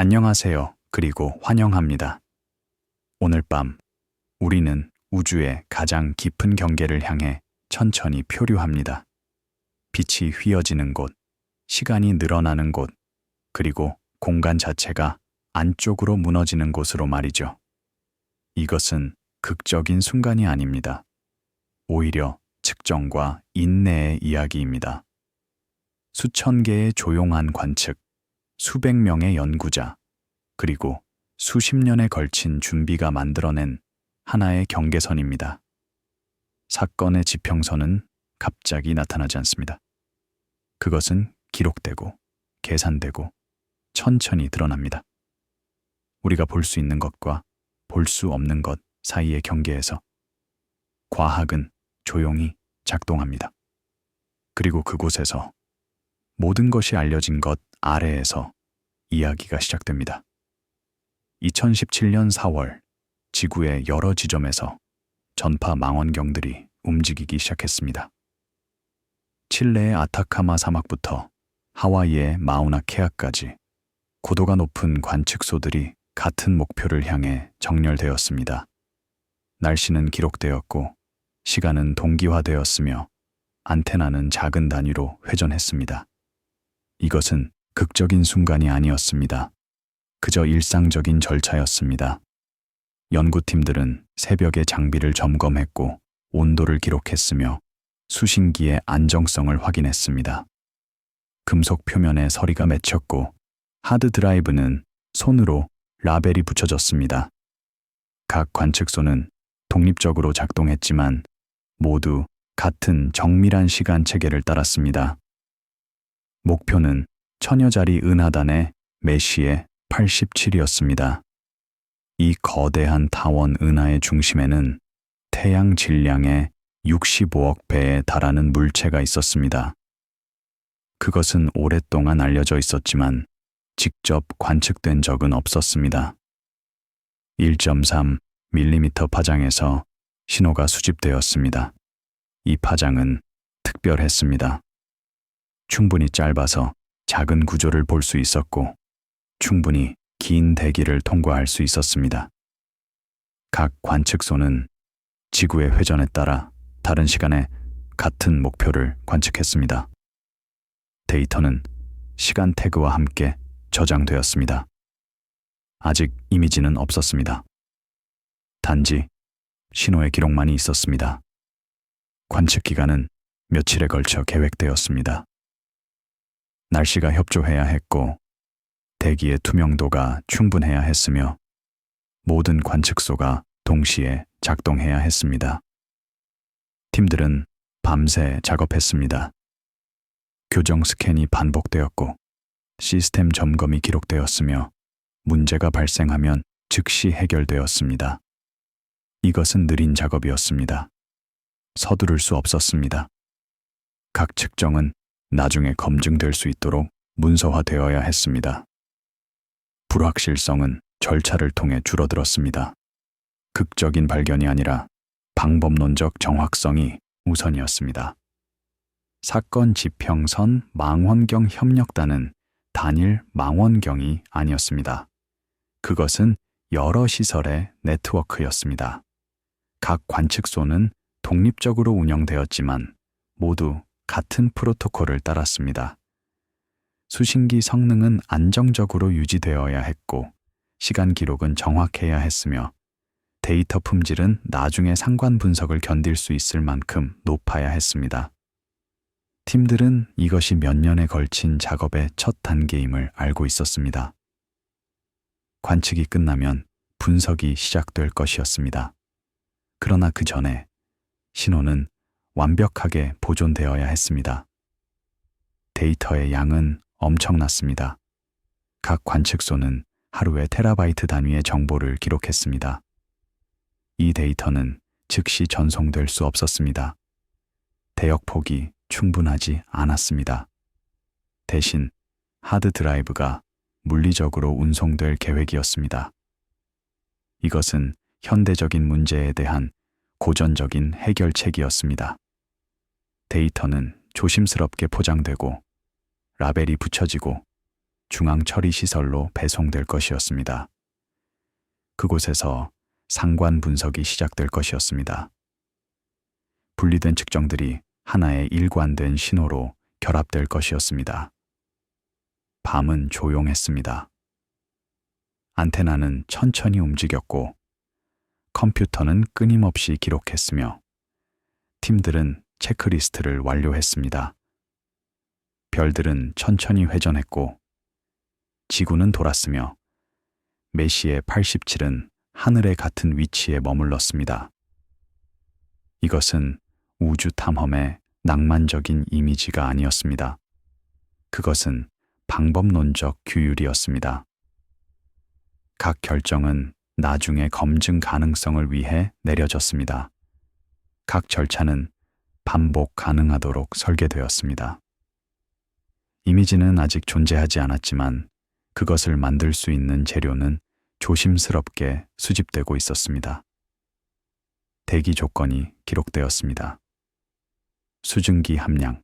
안녕하세요. 그리고 환영합니다. 오늘 밤 우리는 우주의 가장 깊은 경계를 향해 천천히 표류합니다. 빛이 휘어지는 곳, 시간이 늘어나는 곳, 그리고 공간 자체가 안쪽으로 무너지는 곳으로 말이죠. 이것은 극적인 순간이 아닙니다. 오히려 측정과 인내의 이야기입니다. 수천 개의 조용한 관측, 수백 명의 연구자, 그리고 수십 년에 걸친 준비가 만들어낸 하나의 경계선입니다. 사건의 지평선은 갑자기 나타나지 않습니다. 그것은 기록되고 계산되고 천천히 드러납니다. 우리가 볼 수 있는 것과 볼 수 없는 것 사이의 경계에서 과학은 조용히 작동합니다. 그리고 그곳에서 모든 것이 알려진 것 아래에서 이야기가 시작됩니다. 2017년 4월, 지구의 여러 지점에서 전파 망원경들이 움직이기 시작했습니다. 칠레의 아타카마 사막부터 하와이의 마우나케아까지 고도가 높은 관측소들이 같은 목표를 향해 정렬되었습니다. 날씨는 기록되었고 시간은 동기화되었으며 안테나는 작은 단위로 회전했습니다. 이것은 극적인 순간이 아니었습니다. 그저 일상적인 절차였습니다. 연구팀들은 새벽에 장비를 점검했고 온도를 기록했으며 수신기의 안정성을 확인했습니다. 금속 표면에 서리가 맺혔고 하드 드라이브는 손으로 라벨이 붙여졌습니다. 각 관측소는 독립적으로 작동했지만 모두 같은 정밀한 시간 체계를 따랐습니다. 목표는 천여짜리 은하단의 메시에 87이었습니다. 이 거대한 타원 은하의 중심에는 태양 질량의 65억 배에 달하는 물체가 있었습니다. 그것은 오랫동안 알려져 있었지만 직접 관측된 적은 없었습니다. 1.3mm 파장에서 신호가 수집되었습니다. 이 파장은 특별했습니다. 충분히 짧아서 작은 구조를 볼 수 있었고 충분히 긴 대기를 통과할 수 있었습니다. 각 관측소는 지구의 회전에 따라 다른 시간에 같은 목표를 관측했습니다. 데이터는 시간 태그와 함께 저장되었습니다. 아직 이미지는 없었습니다. 단지 신호의 기록만이 있었습니다. 관측 기간은 며칠에 걸쳐 계획되었습니다. 날씨가 협조해야 했고 대기의 투명도가 충분해야 했으며 모든 관측소가 동시에 작동해야 했습니다. 팀들은 밤새 작업했습니다. 교정 스캔이 반복되었고 시스템 점검이 기록되었으며 문제가 발생하면 즉시 해결되었습니다. 이것은 느린 작업이었습니다. 서두를 수 없었습니다. 각 측정은 나중에 검증될 수 있도록 문서화되어야 했습니다. 불확실성은 절차를 통해 줄어들었습니다. 극적인 발견이 아니라 방법론적 정확성이 우선이었습니다. 사건 지평선 망원경 협력단은 단일 망원경이 아니었습니다. 그것은 여러 시설의 네트워크였습니다. 각 관측소는 독립적으로 운영되었지만 모두 같은 프로토콜을 따랐습니다. 수신기 성능은 안정적으로 유지되어야 했고 시간 기록은 정확해야 했으며 데이터 품질은 나중에 상관 분석을 견딜 수 있을 만큼 높아야 했습니다. 팀들은 이것이 몇 년에 걸친 작업의 첫 단계임을 알고 있었습니다. 관측이 끝나면 분석이 시작될 것이었습니다. 그러나 그 전에 신호는 완벽하게 보존되어야 했습니다. 데이터의 양은 엄청났습니다. 각 관측소는 하루에 테라바이트 단위의 정보를 기록했습니다. 이 데이터는 즉시 전송될 수 없었습니다. 대역폭이 충분하지 않았습니다. 대신 하드 드라이브가 물리적으로 운송될 계획이었습니다. 이것은 현대적인 문제에 대한 고전적인 해결책이었습니다. 데이터는 조심스럽게 포장되고 라벨이 붙여지고 중앙 처리 시설로 배송될 것이었습니다. 그곳에서 상관 분석이 시작될 것이었습니다. 분리된 측정들이 하나의 일관된 신호로 결합될 것이었습니다. 밤은 조용했습니다. 안테나는 천천히 움직였고 컴퓨터는 끊임없이 기록했으며 팀들은 체크리스트를 완료했습니다. 별들은 천천히 회전했고 지구는 돌았으며 메시의 87은 하늘의 같은 위치에 머물렀습니다. 이것은 우주 탐험의 낭만적인 이미지가 아니었습니다. 그것은 방법론적 규율이었습니다. 각 결정은 나중에 검증 가능성을 위해 내려졌습니다. 각 절차는 반복 가능하도록 설계되었습니다. 이미지는 아직 존재하지 않았지만 그것을 만들 수 있는 재료는 조심스럽게 수집되고 있었습니다. 대기 조건이 기록되었습니다. 수증기 함량,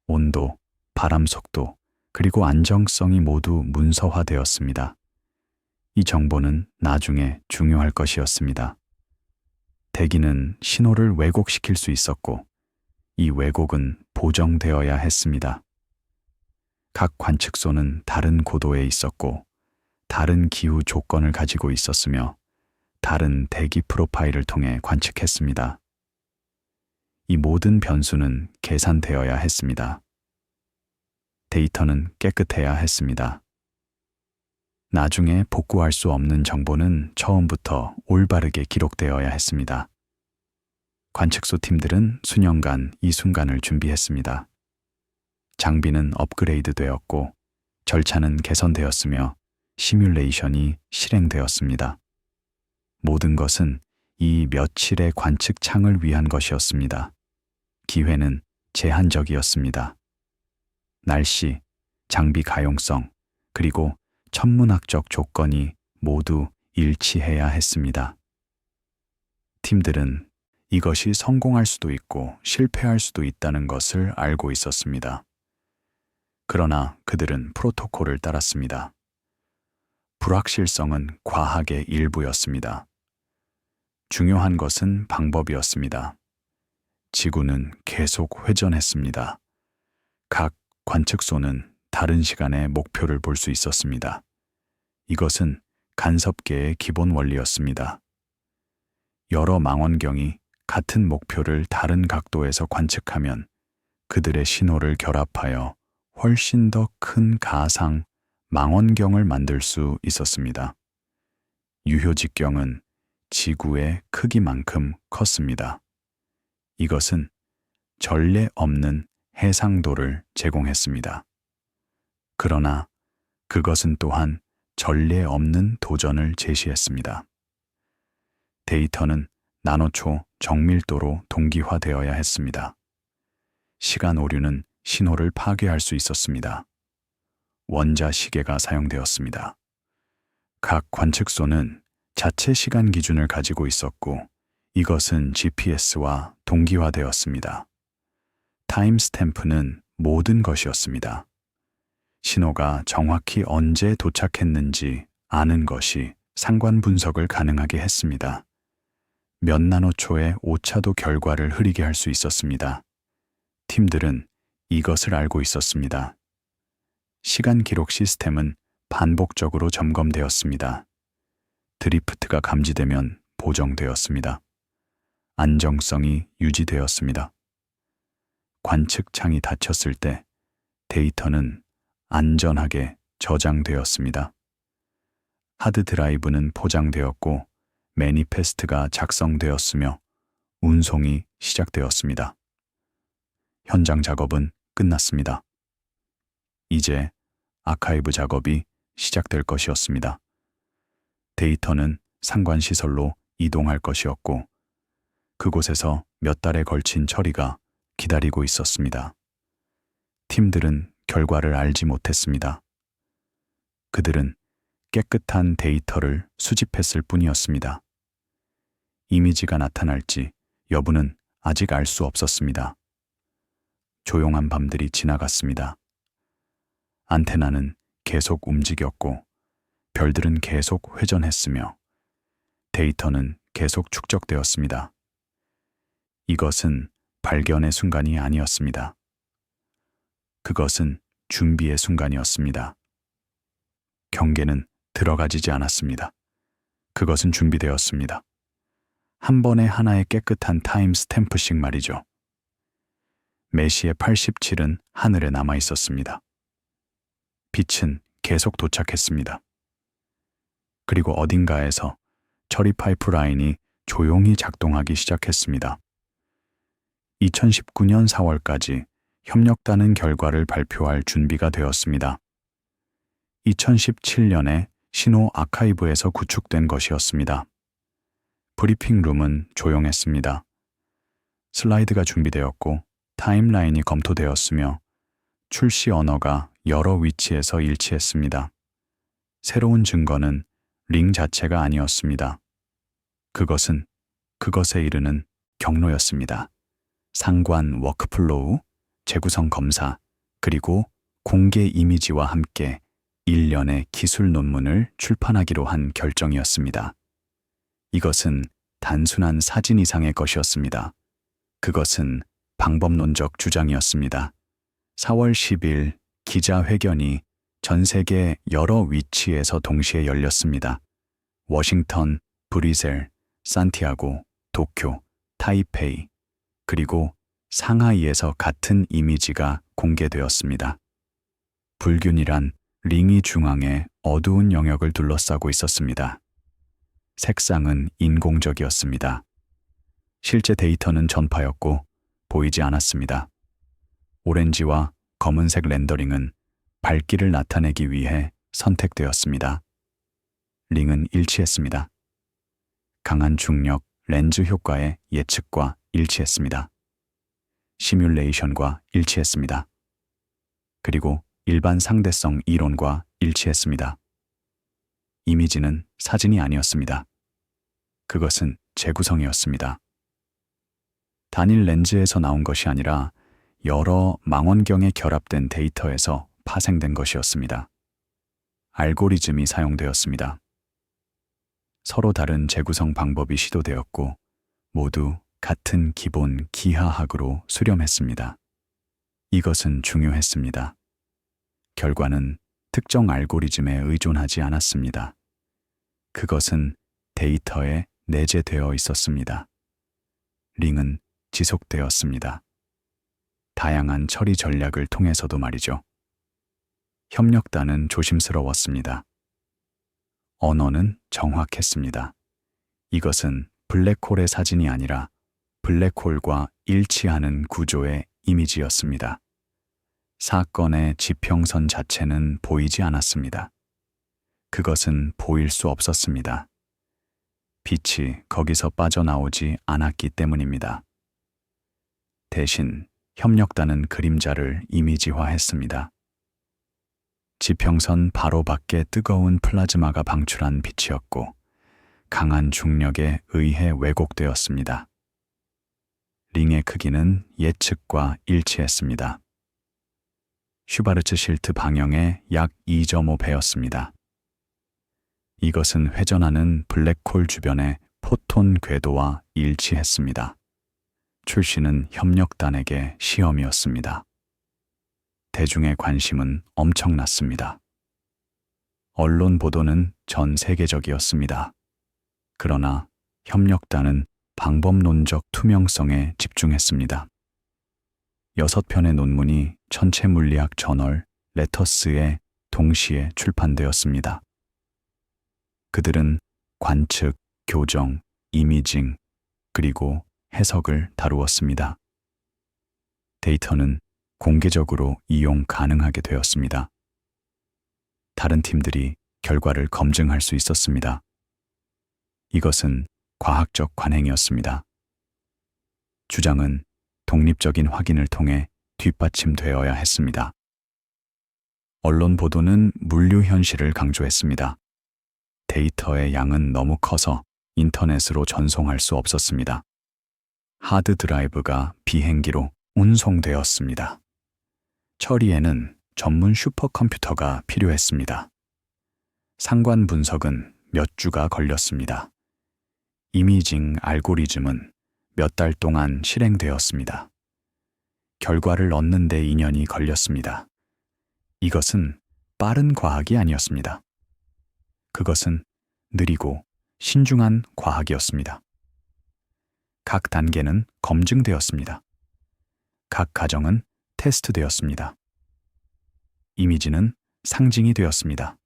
온도, 바람 속도, 그리고 안정성이 모두 문서화되었습니다. 이 정보는 나중에 중요할 것이었습니다. 대기는 신호를 왜곡시킬 수 있었고, 이 왜곡은 보정되어야 했습니다. 각 관측소는 다른 고도에 있었고, 다른 기후 조건을 가지고 있었으며, 다른 대기 프로파일을 통해 관측했습니다. 이 모든 변수는 계산되어야 했습니다. 데이터는 깨끗해야 했습니다. 나중에 복구할 수 없는 정보는 처음부터 올바르게 기록되어야 했습니다. 관측소 팀들은 수년간 이 순간을 준비했습니다. 장비는 업그레이드 되었고, 절차는 개선되었으며, 시뮬레이션이 실행되었습니다. 모든 것은 이 며칠의 관측창을 위한 것이었습니다. 기회는 제한적이었습니다. 날씨, 장비 가용성, 그리고 천문학적 조건이 모두 일치해야 했습니다. 팀들은 이것이 성공할 수도 있고 실패할 수도 있다는 것을 알고 있었습니다. 그러나 그들은 프로토콜을 따랐습니다. 불확실성은 과학의 일부였습니다. 중요한 것은 방법이었습니다. 지구는 계속 회전했습니다. 각 관측소는 다른 시간에 목표를 볼 수 있었습니다. 이것은 간섭계의 기본 원리였습니다. 여러 망원경이 같은 목표를 다른 각도에서 관측하면 그들의 신호를 결합하여 훨씬 더 큰 가상 망원경을 만들 수 있었습니다. 유효직경은 지구의 크기만큼 컸습니다. 이것은 전례 없는 해상도를 제공했습니다. 그러나 그것은 또한 전례 없는 도전을 제시했습니다. 데이터는 나노초 정밀도로 동기화되어야 했습니다. 시간 오류는 신호를 파괴할 수 있었습니다. 원자 시계가 사용되었습니다. 각 관측소는 자체 시간 기준을 가지고 있었고, 이것은 GPS와 동기화되었습니다. 타임스탬프는 모든 것이었습니다. 신호가 정확히 언제 도착했는지 아는 것이 상관 분석을 가능하게 했습니다. 몇 나노초의 오차도 결과를 흐리게 할 수 있었습니다. 팀들은 이것을 알고 있었습니다. 시간 기록 시스템은 반복적으로 점검되었습니다. 드리프트가 감지되면 보정되었습니다. 안정성이 유지되었습니다. 관측창이 닫혔을 때 데이터는 안전하게 저장되었습니다. 하드드라이브는 포장되었고 매니페스트가 작성되었으며 운송이 시작되었습니다. 현장 작업은 끝났습니다. 이제 아카이브 작업이 시작될 것이었습니다. 데이터는 상관시설로 이동할 것이었고 그곳에서 몇 달에 걸친 처리가 기다리고 있었습니다. 팀들은 결과를 알지 못했습니다. 그들은 깨끗한 데이터를 수집했을 뿐이었습니다. 이미지가 나타날지 여부는 아직 알 수 없었습니다. 조용한 밤들이 지나갔습니다. 안테나는 계속 움직였고 별들은 계속 회전했으며 데이터는 계속 축적되었습니다. 이것은 발견의 순간이 아니었습니다. 그것은 준비의 순간이었습니다. 경계는 들어가지지 않았습니다. 그것은 준비되었습니다. 한 번에 하나의 깨끗한 타임 스탬프씩 말이죠. 메시의 87은 하늘에 남아 있었습니다. 빛은 계속 도착했습니다. 그리고 어딘가에서 처리 파이프라인이 조용히 작동하기 시작했습니다. 2019년 4월까지 협력단은 결과를 발표할 준비가 되었습니다. 2017년에 신호 아카이브에서 구축된 것이었습니다. 브리핑룸은 조용했습니다. 슬라이드가 준비되었고 타임라인이 검토되었으며 출시 언어가 여러 위치에서 일치했습니다. 새로운 증거는 링 자체가 아니었습니다. 그것은 그것에 이르는 경로였습니다. 상관 워크플로우, 재구성 검사, 그리고 공개 이미지와 함께 1년의 기술 논문을 출판하기로 한 결정이었습니다. 이것은 단순한 사진 이상의 것이었습니다. 그것은 방법론적 주장이었습니다. 4월 10일 기자회견이 전 세계 여러 위치에서 동시에 열렸습니다. 워싱턴, 브뤼셀, 산티아고, 도쿄, 타이페이, 그리고 상하이에서 같은 이미지가 공개되었습니다. 불균이란 링이 중앙에 어두운 영역을 둘러싸고 있었습니다. 색상은 인공적이었습니다. 실제 데이터는 전파였고 보이지 않았습니다. 오렌지와 검은색 렌더링은 밝기를 나타내기 위해 선택되었습니다. 링은 일치했습니다. 강한 중력, 렌즈 효과의 예측과 일치했습니다. 시뮬레이션과 일치했습니다. 그리고 일반 상대성 이론과 일치했습니다. 이미지는 사진이 아니었습니다. 그것은 재구성이었습니다. 단일 렌즈에서 나온 것이 아니라 여러 망원경에 결합된 데이터에서 파생된 것이었습니다. 알고리즘이 사용되었습니다. 서로 다른 재구성 방법이 시도되었고 모두 같은 기본 기하학으로 수렴했습니다. 이것은 중요했습니다. 결과는 특정 알고리즘에 의존하지 않았습니다. 그것은 데이터에 내재되어 있었습니다. 링은 지속되었습니다. 다양한 처리 전략을 통해서도 말이죠. 협력단은 조심스러웠습니다. 언어는 정확했습니다. 이것은 블랙홀의 사진이 아니라 블랙홀과 일치하는 구조의 이미지였습니다. 사건의 지평선 자체는 보이지 않았습니다. 그것은 보일 수 없었습니다. 빛이 거기서 빠져나오지 않았기 때문입니다. 대신 협력단은 그림자를 이미지화했습니다. 지평선 바로 밖에 뜨거운 플라즈마가 방출한 빛이었고 강한 중력에 의해 왜곡되었습니다. 링의 크기는 예측과 일치했습니다. 슈바르츠 실트 방향의 약 2.5배였습니다. 이것은 회전하는 블랙홀 주변의 포톤 궤도와 일치했습니다. 출시는 협력단에게 시험이었습니다. 대중의 관심은 엄청났습니다. 언론 보도는 전 세계적이었습니다. 그러나 협력단은 방법론적 투명성에 집중했습니다. 6편의 논문이 천체물리학 저널 레터스에 동시에 출판되었습니다. 그들은 관측, 교정, 이미징, 그리고 해석을 다루었습니다. 데이터는 공개적으로 이용 가능하게 되었습니다. 다른 팀들이 결과를 검증할 수 있었습니다. 이것은 과학적 관행이었습니다. 주장은 독립적인 확인을 통해 뒷받침되어야 했습니다. 언론 보도는 물류 현실을 강조했습니다. 데이터의 양은 너무 커서 인터넷으로 전송할 수 없었습니다. 하드 드라이브가 비행기로 운송되었습니다. 처리에는 전문 슈퍼컴퓨터가 필요했습니다. 상관 분석은 몇 주가 걸렸습니다. 이미징 알고리즘은 몇 달 동안 실행되었습니다. 결과를 얻는 데 2년이 걸렸습니다. 이것은 빠른 과학이 아니었습니다. 그것은 느리고 신중한 과학이었습니다. 각 단계는 검증되었습니다. 각 가정은 테스트되었습니다. 이미지는 상징이 되었습니다.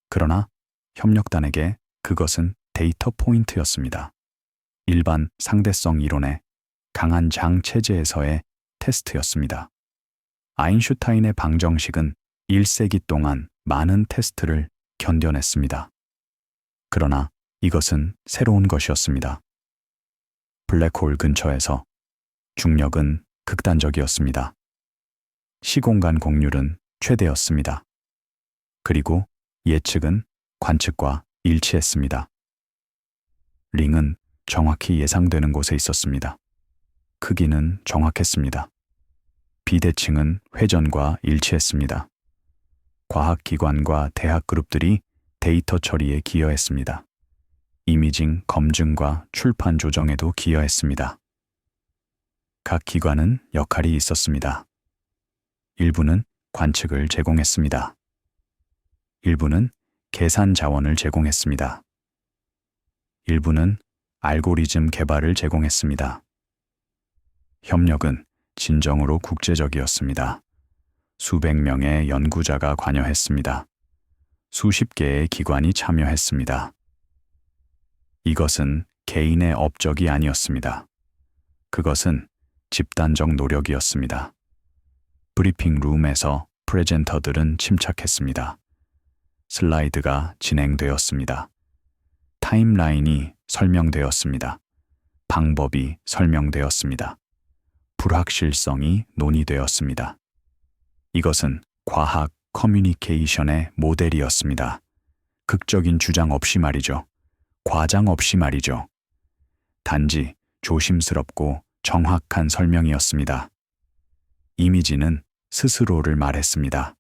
그러나 협력단에게 그것은 데이터 포인트였습니다. 일반 상대성 이론의 강한 장 체제에서의 테스트였습니다. 아인슈타인의 방정식은 1세기 동안 많은 테스트를 견뎌냈습니다. 그러나 이것은 새로운 것이었습니다. 블랙홀 근처에서 중력은 극단적이었습니다. 시공간 공률은 최대였습니다. 그리고 예측은 관측과 일치했습니다. 링은 정확히 예상되는 곳에 있었습니다. 크기는 정확했습니다. 비대칭은 회전과 일치했습니다. 과학기관과 대학 그룹들이 데이터 처리에 기여했습니다. 이미징 검증과 출판 조정에도 기여했습니다. 각 기관은 역할이 있었습니다. 일부는 관측을 제공했습니다. 일부는 계산 자원을 제공했습니다. 일부는 알고리즘 개발을 제공했습니다. 협력은 진정으로 국제적이었습니다. 수백 명의 연구자가 관여했습니다. 수십 개의 기관이 참여했습니다. 이것은 개인의 업적이 아니었습니다. 그것은 집단적 노력이었습니다. 브리핑 룸에서 프레젠터들은 침착했습니다. 슬라이드가 진행되었습니다. 타임라인이 설명되었습니다. 방법이 설명되었습니다. 불확실성이 논의되었습니다. 이것은 과학 커뮤니케이션의 모델이었습니다. 극적인 주장 없이 말이죠. 과장 없이 말이죠. 단지 조심스럽고 정확한 설명이었습니다. 이미지는 스스로를 말했습니다.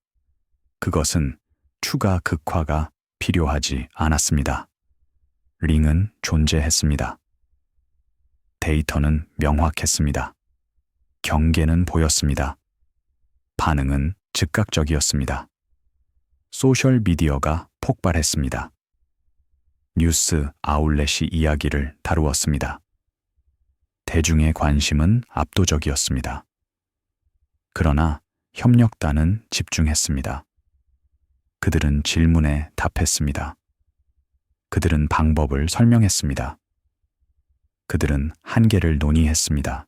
그것은 추가 극화가 필요하지 않았습니다. 링은 존재했습니다. 데이터는 명확했습니다. 경계는 보였습니다. 반응은 즉각적이었습니다. 소셜미디어가 폭발했습니다. 뉴스 아울렛이 이야기를 다루었습니다. 대중의 관심은 압도적이었습니다. 그러나 협력단은 집중했습니다. 그들은 질문에 답했습니다. 그들은 방법을 설명했습니다. 그들은 한계를 논의했습니다.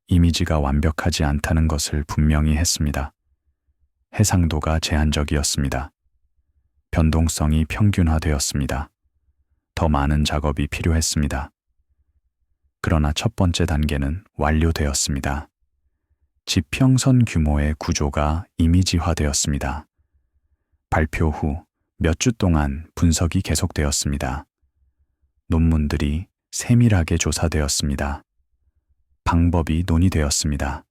이미지가 완벽하지 않다는 것을 분명히 했습니다. 해상도가 제한적이었습니다. 변동성이 평균화되었습니다. 더 많은 작업이 필요했습니다. 그러나 첫 번째 단계는 완료되었습니다. 지평선 규모의 구조가 이미지화되었습니다. 발표 후 몇 주 동안 분석이 계속되었습니다. 논문들이 세밀하게 조사되었습니다. 방법이 논의되었습니다.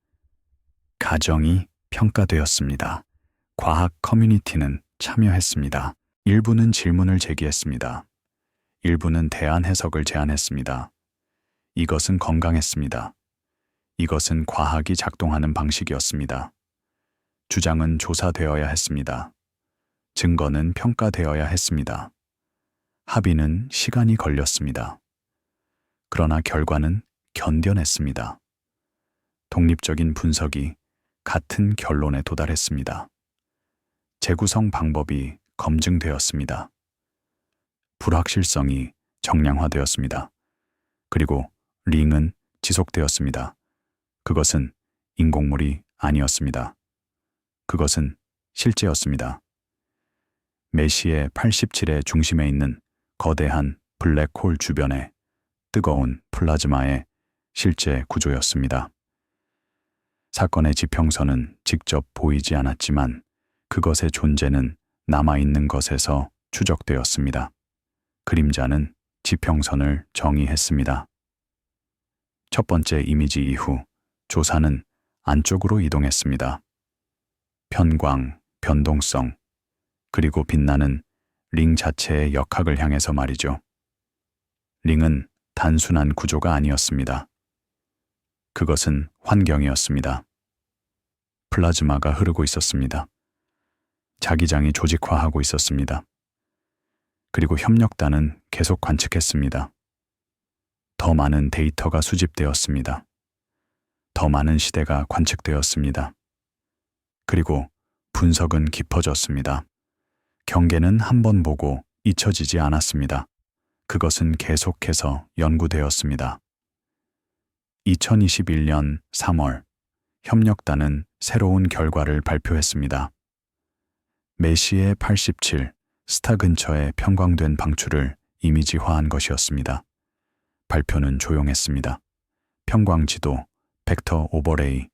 가정이 평가되었습니다. 과학 커뮤니티는 참여했습니다. 일부는 질문을 제기했습니다. 일부는 대안 해석을 제안했습니다. 이것은 건강했습니다. 이것은 과학이 작동하는 방식이었습니다. 주장은 조사되어야 했습니다. 증거는 평가되어야 했습니다. 합의는 시간이 걸렸습니다. 그러나 결과는 견뎌냈습니다. 독립적인 분석이 같은 결론에 도달했습니다. 재구성 방법이 검증되었습니다. 불확실성이 정량화되었습니다. 그리고 링은 지속되었습니다. 그것은 인공물이 아니었습니다. 그것은 실제였습니다. 메시의 87의 중심에 있는 거대한 블랙홀 주변의 뜨거운 플라즈마의 실제 구조였습니다. 사건의 지평선은 직접 보이지 않았지만 그것의 존재는 남아있는 것에서 추적되었습니다. 그림자는 지평선을 정의했습니다. 첫 번째 이미지 이후 조사는 안쪽으로 이동했습니다. 편광, 변동성, 그리고 빛나는 링 자체의 역학을 향해서 말이죠. 링은 단순한 구조가 아니었습니다. 그것은 환경이었습니다. 플라즈마가 흐르고 있었습니다. 자기장이 조직화하고 있었습니다. 그리고 협력단은 계속 관측했습니다. 더 많은 데이터가 수집되었습니다. 더 많은 시대가 관측되었습니다. 그리고 분석은 깊어졌습니다. 경계는 한 번 보고 잊혀지지 않았습니다. 그것은 계속해서 연구되었습니다. 2021년 3월, 협력단은 새로운 결과를 발표했습니다. 메시의 87, 스타 근처에 편광된 방출을 이미지화한 것이었습니다. 발표는 조용했습니다. 편광지도, 벡터 오버레이,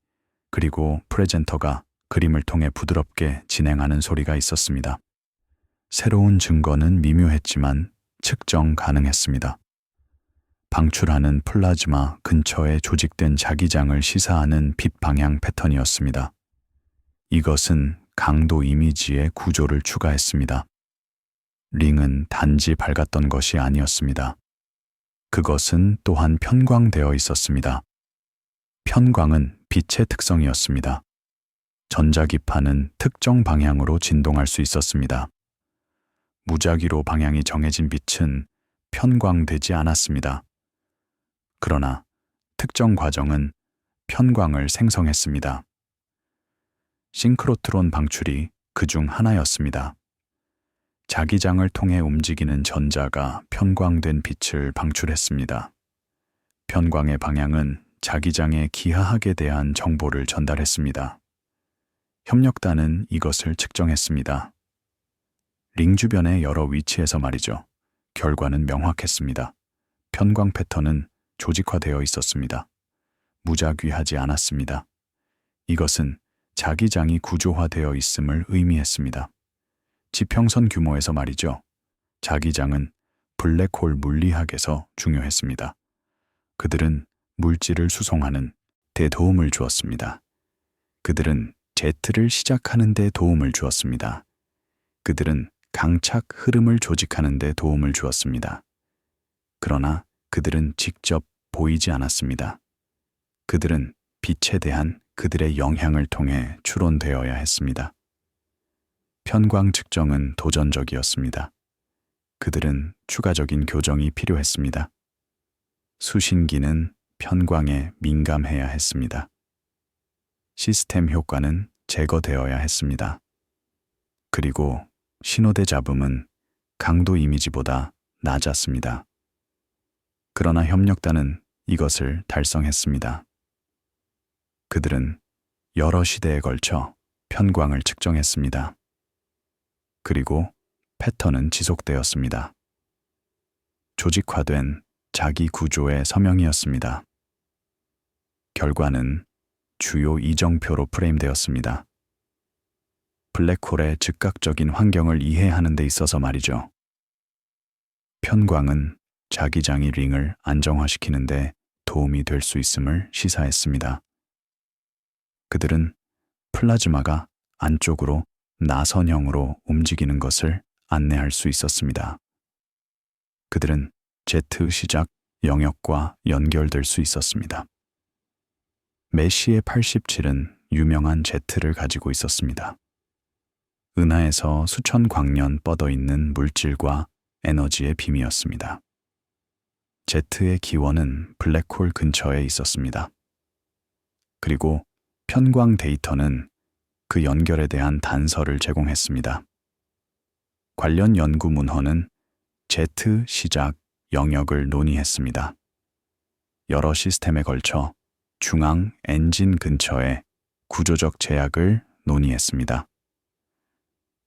그리고 프레젠터가 그림을 통해 부드럽게 진행하는 소리가 있었습니다. 새로운 증거는 미묘했지만 측정 가능했습니다. 방출하는 플라즈마 근처에 조직된 자기장을 시사하는 빛 방향 패턴이었습니다. 이것은 강도 이미지의 구조를 추가했습니다. 링은 단지 밝았던 것이 아니었습니다. 그것은 또한 편광되어 있었습니다. 편광은 빛의 특성이었습니다. 전자기파는 특정 방향으로 진동할 수 있었습니다. 무작위로 방향이 정해진 빛은 편광되지 않았습니다. 그러나 특정 과정은 편광을 생성했습니다. 싱크로트론 방출이 그중 하나였습니다. 자기장을 통해 움직이는 전자가 편광된 빛을 방출했습니다. 편광의 방향은 자기장의 기하학에 대한 정보를 전달했습니다. 협력단은 이것을 측정했습니다. 링 주변의 여러 위치에서 말이죠. 결과는 명확했습니다. 편광 패턴은 조직화되어 있었습니다. 무작위하지 않았습니다. 이것은 자기장이 구조화되어 있음을 의미했습니다. 지평선 규모에서 말이죠. 자기장은 블랙홀 물리학에서 중요했습니다. 그들은 물질을 수송하는 데 도움을 주었습니다. 그들은 제트를 시작하는 데 도움을 주었습니다. 그들은 강착 흐름을 조직하는 데 도움을 주었습니다. 그러나 그들은 직접 보이지 않았습니다. 그들은 빛에 대한 그들의 영향을 통해 추론되어야 했습니다. 편광 측정은 도전적이었습니다. 그들은 추가적인 교정이 필요했습니다. 수신기는 편광에 민감해야 했습니다. 시스템 효과는 제거되어야 했습니다. 그리고 신호대 잡음은 강도 이미지보다 낮았습니다. 그러나 협력단은 이것을 달성했습니다. 그들은 여러 시대에 걸쳐 편광을 측정했습니다. 그리고 패턴은 지속되었습니다. 조직화된 자기 구조의 서명이었습니다. 결과는 주요 이정표로 프레임되었습니다. 블랙홀의 즉각적인 환경을 이해하는 데 있어서 말이죠. 편광은 자기장이 링을 안정화시키는 데 도움이 될 수 있음을 시사했습니다. 그들은 플라즈마가 안쪽으로 나선형으로 움직이는 것을 안내할 수 있었습니다. 그들은 Z 시작 영역과 연결될 수 있었습니다. 메시의 87은 유명한 Z를 가지고 있었습니다. 은하에서 수천 광년 뻗어 있는 물질과 에너지의 빔이었습니다. Z의 기원은 블랙홀 근처에 있었습니다. 그리고 편광 데이터는 그 연결에 대한 단서를 제공했습니다. 관련 연구 문헌은 Z 시작 영역을 논의했습니다. 여러 시스템에 걸쳐 중앙 엔진 근처에 구조적 제약을 논의했습니다.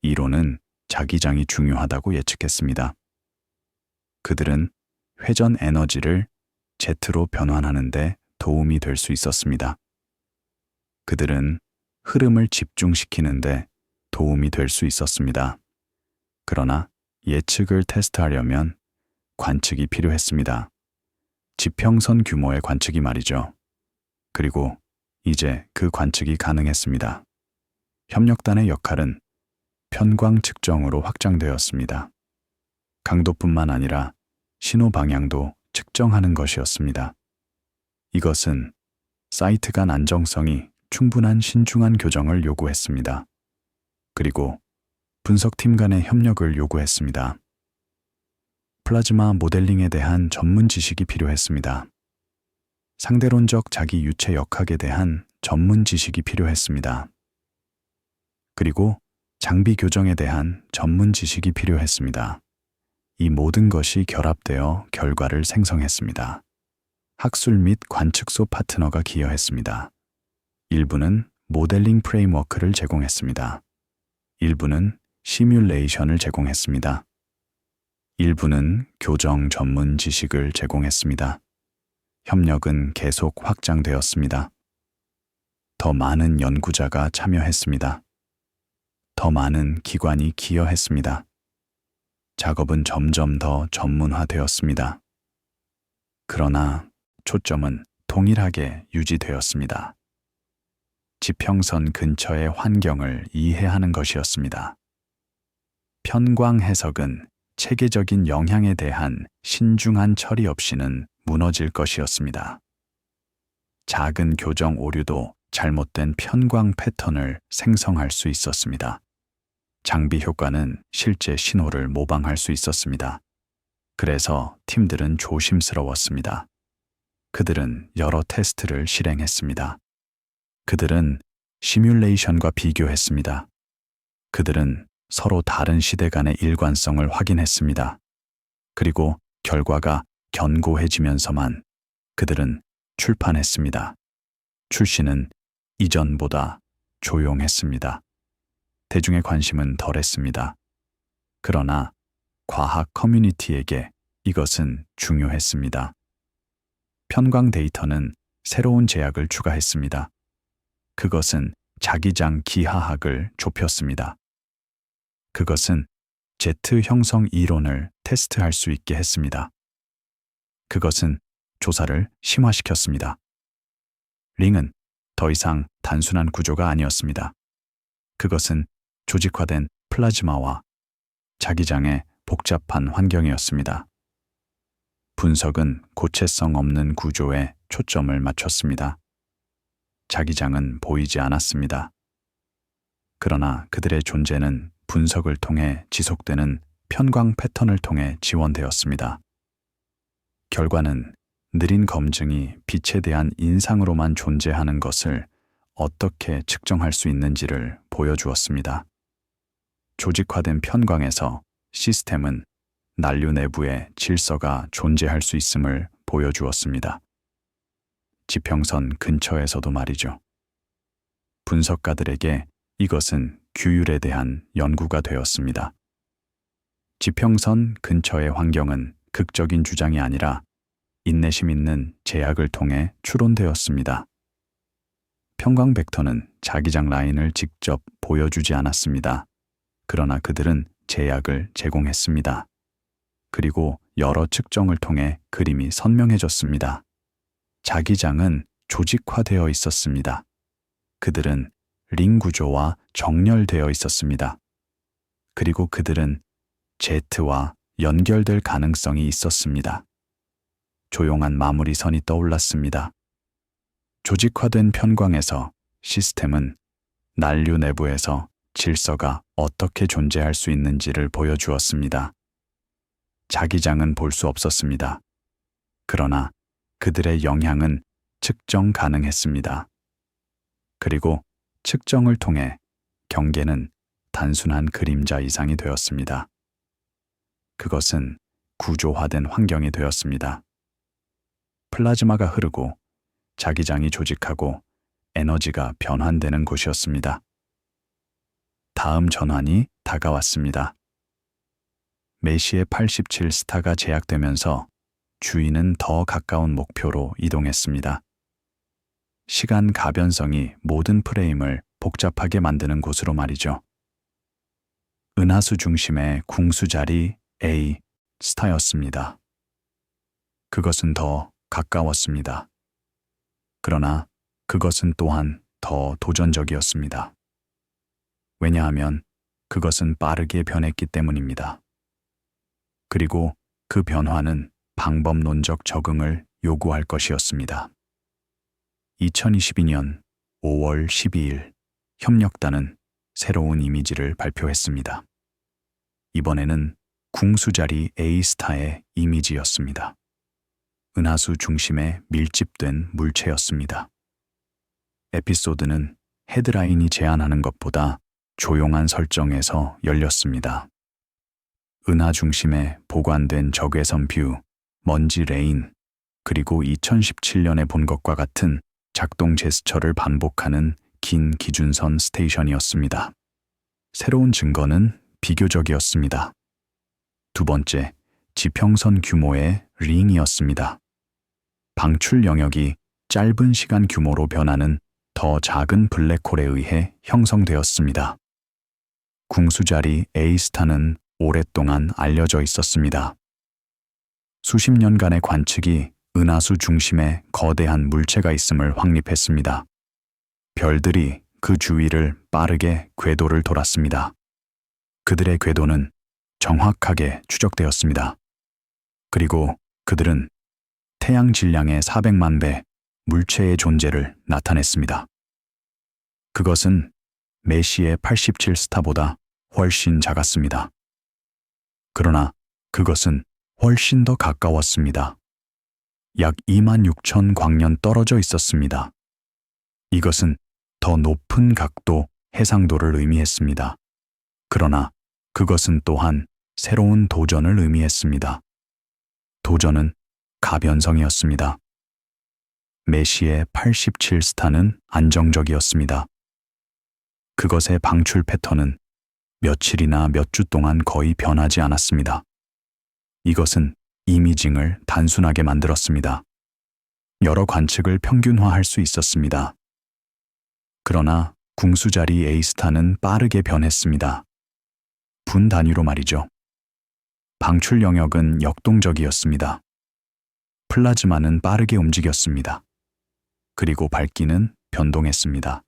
이론은 자기장이 중요하다고 예측했습니다. 그들은 회전 에너지를 Z로 변환하는 데 도움이 될 수 있었습니다. 그들은 흐름을 집중시키는 데 도움이 될 수 있었습니다. 그러나 예측을 테스트하려면 관측이 필요했습니다. 지평선 규모의 관측이 말이죠. 그리고 이제 그 관측이 가능했습니다. 협력단의 역할은 편광 측정으로 확장되었습니다. 강도뿐만 아니라 신호 방향도 측정하는 것이었습니다. 이것은 사이트 간 안정성이 충분한 신중한 교정을 요구했습니다. 그리고 분석팀 간의 협력을 요구했습니다. 플라즈마 모델링에 대한 전문 지식이 필요했습니다. 상대론적 자기 유체 역학에 대한 전문 지식이 필요했습니다. 그리고 장비 교정에 대한 전문 지식이 필요했습니다. 이 모든 것이 결합되어 결과를 생성했습니다. 학술 및 관측소 파트너가 기여했습니다. 일부는 모델링 프레임워크를 제공했습니다. 일부는 시뮬레이션을 제공했습니다. 일부는 교정 전문 지식을 제공했습니다. 협력은 계속 확장되었습니다. 더 많은 연구자가 참여했습니다. 더 많은 기관이 기여했습니다. 작업은 점점 더 전문화되었습니다. 그러나 초점은 동일하게 유지되었습니다. 지평선 근처의 환경을 이해하는 것이었습니다. 편광 해석은 체계적인 영향에 대한 신중한 처리 없이는 무너질 것이었습니다. 작은 교정 오류도 잘못된 편광 패턴을 생성할 수 있었습니다. 장비 효과는 실제 신호를 모방할 수 있었습니다. 그래서 팀들은 조심스러웠습니다. 그들은 여러 테스트를 실행했습니다. 그들은 시뮬레이션과 비교했습니다. 그들은 서로 다른 시대 간의 일관성을 확인했습니다. 그리고 결과가 견고해지면서만 그들은 출판했습니다. 출시는 이전보다 조용했습니다. 대중의 관심은 덜했습니다. 그러나 과학 커뮤니티에게 이것은 중요했습니다. 편광 데이터는 새로운 제약을 추가했습니다. 그것은 자기장 기하학을 좁혔습니다. 그것은 Z 형성 이론을 테스트할 수 있게 했습니다. 그것은 조사를 심화시켰습니다. 링은 더 이상 단순한 구조가 아니었습니다. 그것은 조직화된 플라즈마와 자기장의 복잡한 환경이었습니다. 분석은 고체성 없는 구조에 초점을 맞췄습니다. 자기장은 보이지 않았습니다. 그러나 그들의 존재는 분석을 통해 지속되는 편광 패턴을 통해 지원되었습니다. 결과는 느린 검증이 빛에 대한 인상으로만 존재하는 것을 어떻게 측정할 수 있는지를 보여주었습니다. 조직화된 편광에서 시스템은 난류 내부에 질서가 존재할 수 있음을 보여주었습니다. 지평선 근처에서도 말이죠. 분석가들에게 이것은 규율에 대한 연구가 되었습니다. 지평선 근처의 환경은 극적인 주장이 아니라 인내심 있는 제약을 통해 추론되었습니다. 편광 벡터는 자기장 라인을 직접 보여주지 않았습니다. 그러나 그들은 제약을 제공했습니다. 그리고 여러 측정을 통해 그림이 선명해졌습니다. 자기장은 조직화되어 있었습니다. 그들은 링 구조와 정렬되어 있었습니다. 그리고 그들은 Z와 연결될 가능성이 있었습니다. 조용한 마무리선이 떠올랐습니다. 조직화된 편광에서 시스템은 난류 내부에서 질서가 어떻게 존재할 수 있는지를 보여주었습니다. 자기장은 볼 수 없었습니다. 그러나 그들의 영향은 측정 가능했습니다. 그리고 측정을 통해 경계는 단순한 그림자 이상이 되었습니다. 그것은 구조화된 환경이 되었습니다. 플라즈마가 흐르고 자기장이 조직하고 에너지가 변환되는 곳이었습니다. 다음 전환이 다가왔습니다. 메시의 87 스타가 제약되면서 주인은 더 가까운 목표로 이동했습니다. 시간 가변성이 모든 프레임을 복잡하게 만드는 곳으로 말이죠. 은하수 중심의 궁수 자리 A 스타였습니다. 그것은 더 가까웠습니다. 그러나 그것은 또한 더 도전적이었습니다. 왜냐하면 그것은 빠르게 변했기 때문입니다. 그리고 그 변화는 방법론적 적응을 요구할 것이었습니다. 2022년 5월 12일 협력단은 새로운 이미지를 발표했습니다. 이번에는 궁수자리 A스타의 이미지였습니다. 은하수 중심에 밀집된 물체였습니다. 에피소드는 헤드라인이 제안하는 것보다 조용한 설정에서 열렸습니다. 은하 중심에 보관된 적외선 뷰, 먼지 레인, 그리고 2017년에 본 것과 같은 작동 제스처를 반복하는 긴 기준선 스테이션이었습니다. 새로운 증거는 비교적이었습니다. 두 번째, 지평선 규모의 링이었습니다. 방출 영역이 짧은 시간 규모로 변하는 더 작은 블랙홀에 의해 형성되었습니다. 궁수자리 A스타는 오랫동안 알려져 있었습니다. 수십 년간의 관측이 은하수 중심에 거대한 물체가 있음을 확립했습니다. 별들이 그 주위를 빠르게 궤도를 돌았습니다. 그들의 궤도는 정확하게 추적되었습니다. 그리고 그들은 태양 질량의 400만 배 물체의 존재를 나타냈습니다. 그것은 메시의 87 스타보다 훨씬 작았습니다. 그러나 그것은 훨씬 더 가까웠습니다. 약 2만 6천 광년 떨어져 있었습니다. 이것은 더 높은 각도, 해상도를 의미했습니다. 그러나 그것은 또한 새로운 도전을 의미했습니다. 도전은 가변성이었습니다. 메시의 87 스타는 안정적이었습니다. 그것의 방출 패턴은 며칠이나 몇 주 동안 거의 변하지 않았습니다. 이것은 이미징을 단순하게 만들었습니다. 여러 관측을 평균화할 수 있었습니다. 그러나 궁수자리 A스타는 빠르게 변했습니다. 분 단위로 말이죠. 방출 영역은 역동적이었습니다. 플라즈마는 빠르게 움직였습니다. 그리고 밝기는 변동했습니다.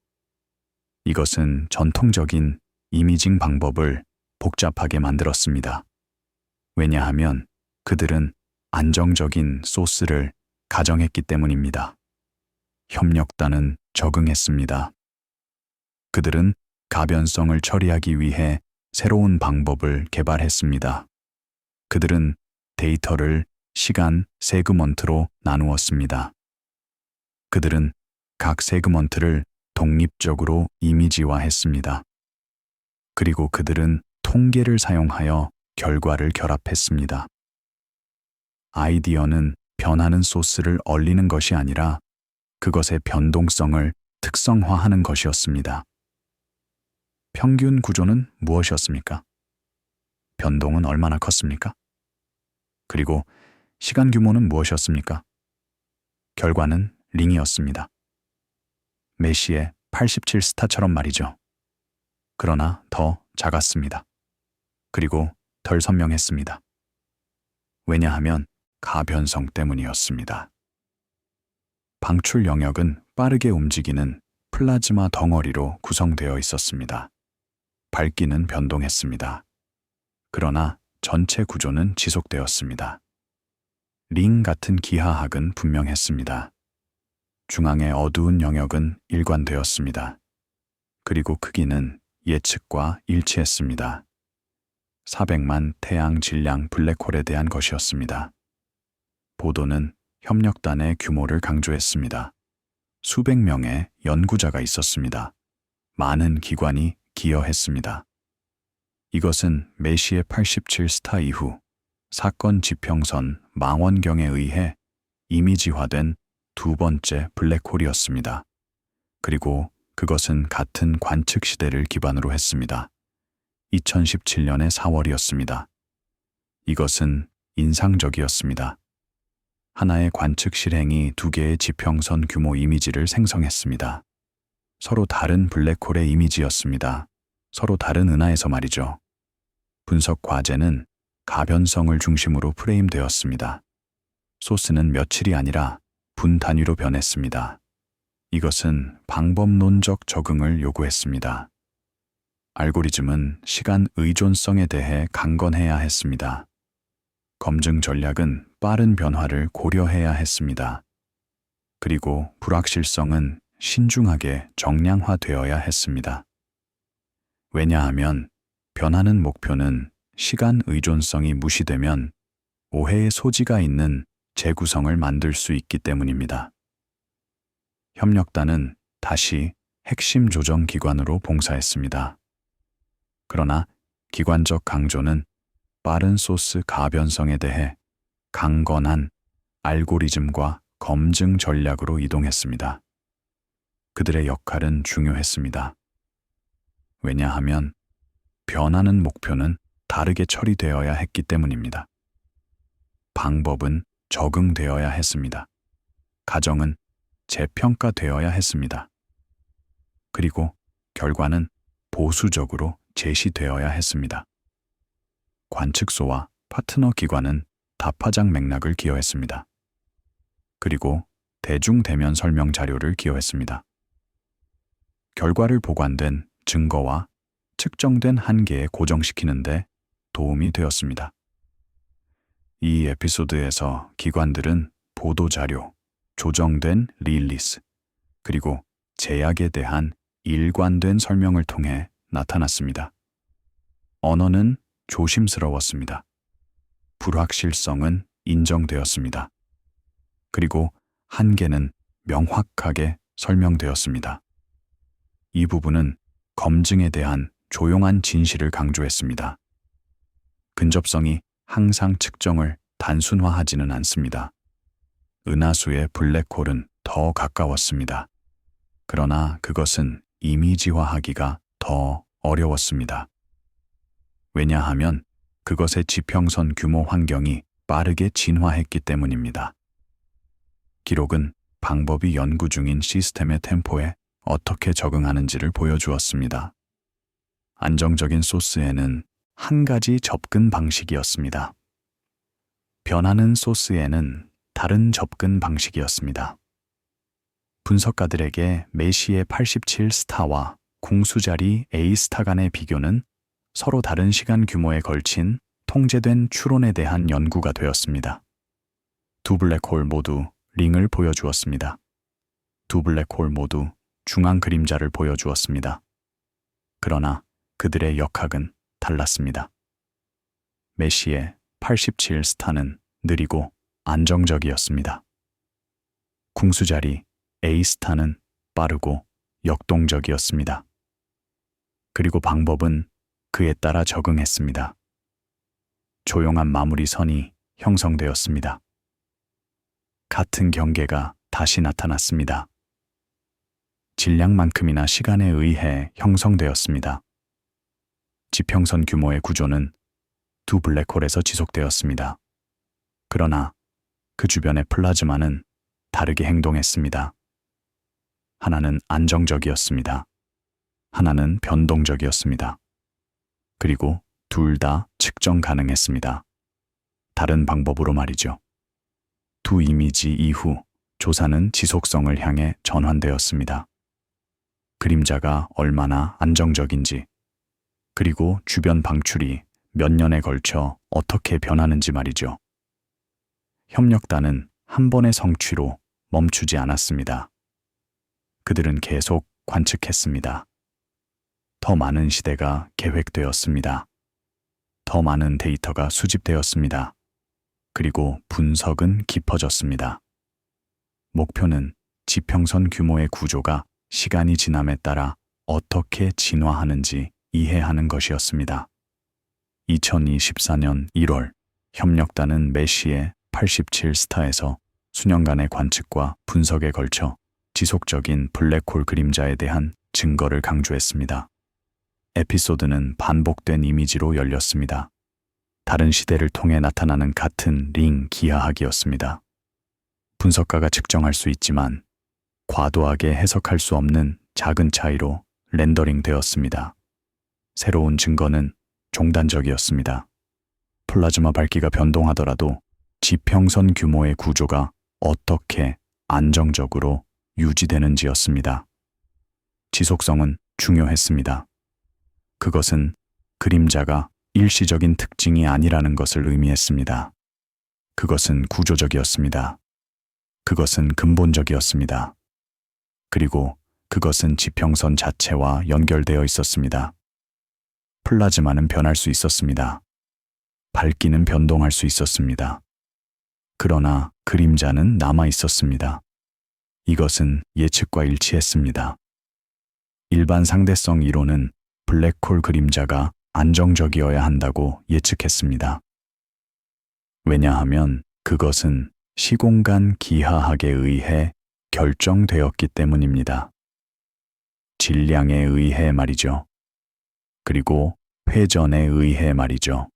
이것은 전통적인 이미징 방법을 복잡하게 만들었습니다. 왜냐하면 그들은 안정적인 소스를 가정했기 때문입니다. 협력단은 적응했습니다. 그들은 가변성을 처리하기 위해 새로운 방법을 개발했습니다. 그들은 데이터를 시간 세그먼트로 나누었습니다. 그들은 각 세그먼트를 독립적으로 이미지화했습니다. 그리고 그들은 통계를 사용하여 결과를 결합했습니다. 아이디어는 변하는 소스를 얼리는 것이 아니라 그것의 변동성을 특성화하는 것이었습니다. 평균 구조는 무엇이었습니까? 변동은 얼마나 컸습니까? 그리고 시간 규모는 무엇이었습니까? 결과는 링이었습니다. 메시의 87 스타처럼 말이죠. 그러나 더 작았습니다. 그리고 덜 선명했습니다. 왜냐하면 가변성 때문이었습니다. 방출 영역은 빠르게 움직이는 플라즈마 덩어리로 구성되어 있었습니다. 밝기는 변동했습니다. 그러나 전체 구조는 지속되었습니다. 링 같은 기하학은 분명했습니다. 중앙의 어두운 영역은 일관되었습니다. 그리고 크기는 예측과 일치했습니다. 400만 태양 질량 블랙홀에 대한 것이었습니다. 보도는 협력단의 규모를 강조했습니다. 수백 명의 연구자가 있었습니다. 많은 기관이 기여했습니다. 이것은 메시의 87 스타 이후 사건 지평선 망원경에 의해 이미지화된 두 번째 블랙홀이었습니다. 그리고 그것은 같은 관측 시대를 기반으로 했습니다. 2017년의 4월이었습니다. 이것은 인상적이었습니다. 하나의 관측 실행이 두 개의 지평선 규모 이미지를 생성했습니다. 서로 다른 블랙홀의 이미지였습니다. 서로 다른 은하에서 말이죠. 분석 과제는 가변성을 중심으로 프레임되었습니다. 소스는 며칠이 아니라 분 단위로 변했습니다. 이것은 방법론적 적응을 요구했습니다. 알고리즘은 시간 의존성에 대해 강건해야 했습니다. 검증 전략은 빠른 변화를 고려해야 했습니다. 그리고 불확실성은 신중하게 정량화되어야 했습니다. 왜냐하면 변하는 목표는 시간 의존성이 무시되면 오해의 소지가 있는 재구성을 만들 수 있기 때문입니다. 협력단은 다시 핵심 조정 기관으로 봉사했습니다. 그러나 기관적 강조는 빠른 소스 가변성에 대해 강건한 알고리즘과 검증 전략으로 이동했습니다. 그들의 역할은 중요했습니다. 왜냐하면 변하는 목표는 다르게 처리되어야 했기 때문입니다. 방법은 적응되어야 했습니다. 가정은 재평가되어야 했습니다. 그리고 결과는 보수적으로 제시되어야 했습니다. 관측소와 파트너 기관은 답화장 맥락을 기여했습니다. 그리고 대중 대면 설명 자료를 기여했습니다. 결과를 보관된 증거와 측정된 한계에 고정시키는데 도움이 되었습니다. 이 에피소드에서 기관들은 보도자료, 조정된 릴리스, 그리고 제약에 대한 일관된 설명을 통해 나타났습니다. 언어는 조심스러웠습니다. 불확실성은 인정되었습니다. 그리고 한계는 명확하게 설명되었습니다. 이 부분은 검증에 대한 조용한 진실을 강조했습니다. 근접성이 항상 측정을 단순화하지는 않습니다. 은하수의 블랙홀은 더 가까웠습니다. 그러나 그것은 이미지화하기가 더 어려웠습니다. 왜냐하면 그것의 지평선 규모 환경이 빠르게 진화했기 때문입니다. 기록은 방법이 연구 중인 시스템의 템포에 어떻게 적응하는지를 보여주었습니다. 안정적인 소스에는 한 가지 접근 방식이었습니다. 변하는 소스에는 다른 접근 방식이었습니다. 분석가들에게 메시의 87 스타와 궁수자리 A 스타 간의 비교는 서로 다른 시간 규모에 걸친 통제된 추론에 대한 연구가 되었습니다. 두 블랙홀 모두 링을 보여주었습니다. 두 블랙홀 모두 중앙 그림자를 보여주었습니다. 그러나 그들의 역학은 달랐습니다. 메시의 87 스타는 느리고 안정적이었습니다. 궁수자리 A 스타는 빠르고 역동적이었습니다. 그리고 방법은 그에 따라 적응했습니다. 조용한 마무리 선이 형성되었습니다. 같은 경계가 다시 나타났습니다. 질량만큼이나 시간에 의해 형성되었습니다. 지평선 규모의 구조는 두 블랙홀에서 지속되었습니다. 그러나 그 주변의 플라즈마는 다르게 행동했습니다. 하나는 안정적이었습니다. 하나는 변동적이었습니다. 그리고 둘 다 측정 가능했습니다. 다른 방법으로 말이죠. 두 이미지 이후 조사는 지속성을 향해 전환되었습니다. 그림자가 얼마나 안정적인지, 그리고 주변 방출이 몇 년에 걸쳐 어떻게 변하는지 말이죠. 협력단은 한 번의 성취로 멈추지 않았습니다. 그들은 계속 관측했습니다. 더 많은 시대가 계획되었습니다. 더 많은 데이터가 수집되었습니다. 그리고 분석은 깊어졌습니다. 목표는 지평선 규모의 구조가 시간이 지남에 따라 어떻게 진화하는지 이해하는 것이었습니다. 2024년 1월, 협력단은 메시의 87 스타에서 수년간의 관측과 분석에 걸쳐 지속적인 블랙홀 그림자에 대한 증거를 강조했습니다. 에피소드는 반복된 이미지로 열렸습니다. 다른 시대를 통해 나타나는 같은 링 기하학이었습니다. 분석가가 측정할 수 있지만 과도하게 해석할 수 없는 작은 차이로 렌더링 되었습니다. 새로운 증거는 종단적이었습니다. 플라즈마 밝기가 변동하더라도 지평선 규모의 구조가 어떻게 안정적으로 유지되는지였습니다. 지속성은 중요했습니다. 그것은 그림자가 일시적인 특징이 아니라는 것을 의미했습니다. 그것은 구조적이었습니다. 그것은 근본적이었습니다. 그리고 그것은 지평선 자체와 연결되어 있었습니다. 플라즈마는 변할 수 있었습니다. 밝기는 변동할 수 있었습니다. 그러나 그림자는 남아 있었습니다. 이것은 예측과 일치했습니다. 일반 상대성 이론은 블랙홀 그림자가 안정적이어야 한다고 예측했습니다. 왜냐하면 그것은 시공간 기하학에 의해 결정되었기 때문입니다. 질량에 의해 말이죠. 그리고 회전에 의해 말이죠.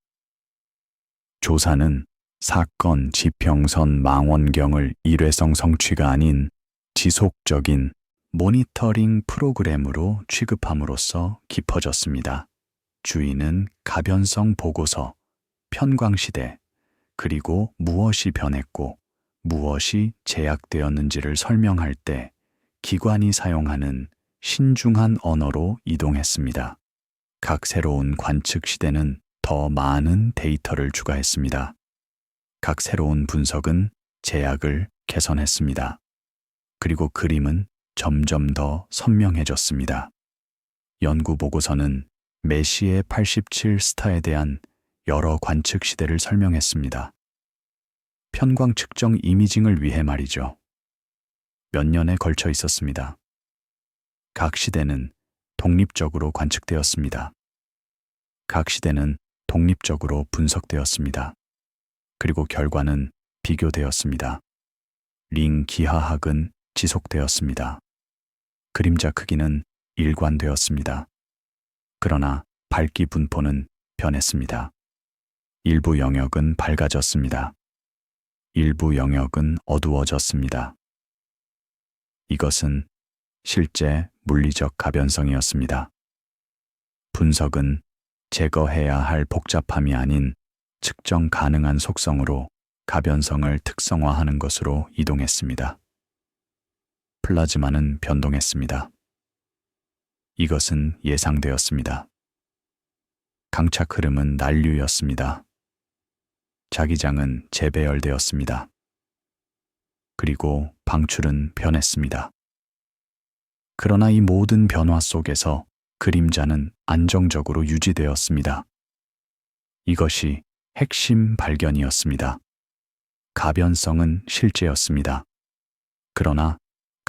조사는 사건, 지평선, 망원경을 일회성 성취가 아닌 지속적인 모니터링 프로그램으로 취급함으로써 깊어졌습니다. 주인은 가변성 보고서, 편광시대, 그리고 무엇이 변했고 무엇이 제약되었는지를 설명할 때 기관이 사용하는 신중한 언어로 이동했습니다. 각 새로운 관측 시대는 더 많은 데이터를 추가했습니다. 각 새로운 분석은 제약을 개선했습니다. 그리고 그림은 점점 더 선명해졌습니다. 연구 보고서는 메시의 87 스타에 대한 여러 관측 시대를 설명했습니다. 편광 측정 이미징을 위해 말이죠. 몇 년에 걸쳐 있었습니다. 각 시대는 독립적으로 관측되었습니다. 각 시대는 독립적으로 분석되었습니다. 그리고 결과는 비교되었습니다. 링 기하학은 지속되었습니다. 그림자 크기는 일관되었습니다. 그러나 밝기 분포는 변했습니다. 일부 영역은 밝아졌습니다. 일부 영역은 어두워졌습니다. 이것은 실제 물리적 가변성이었습니다. 분석은 제거해야 할 복잡함이 아닌 측정 가능한 속성으로 가변성을 특성화하는 것으로 이동했습니다. 플라즈마는 변동했습니다. 이것은 예상되었습니다. 강착 흐름은 난류였습니다. 자기장은 재배열되었습니다. 그리고 방출은 변했습니다. 그러나 이 모든 변화 속에서 그림자는 안정적으로 유지되었습니다. 이것이 핵심 발견이었습니다. 가변성은 실제였습니다. 그러나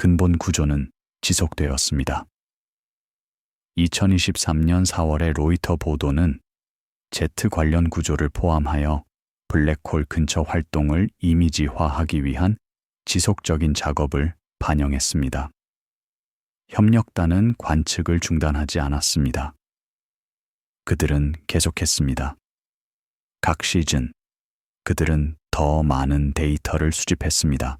근본 구조는 지속되었습니다. 2023년 4월의 로이터 보도는 Z 관련 구조를 포함하여 블랙홀 근처 활동을 이미지화하기 위한 지속적인 작업을 반영했습니다. 협력단은 관측을 중단하지 않았습니다. 그들은 계속했습니다. 각 시즌, 그들은 더 많은 데이터를 수집했습니다.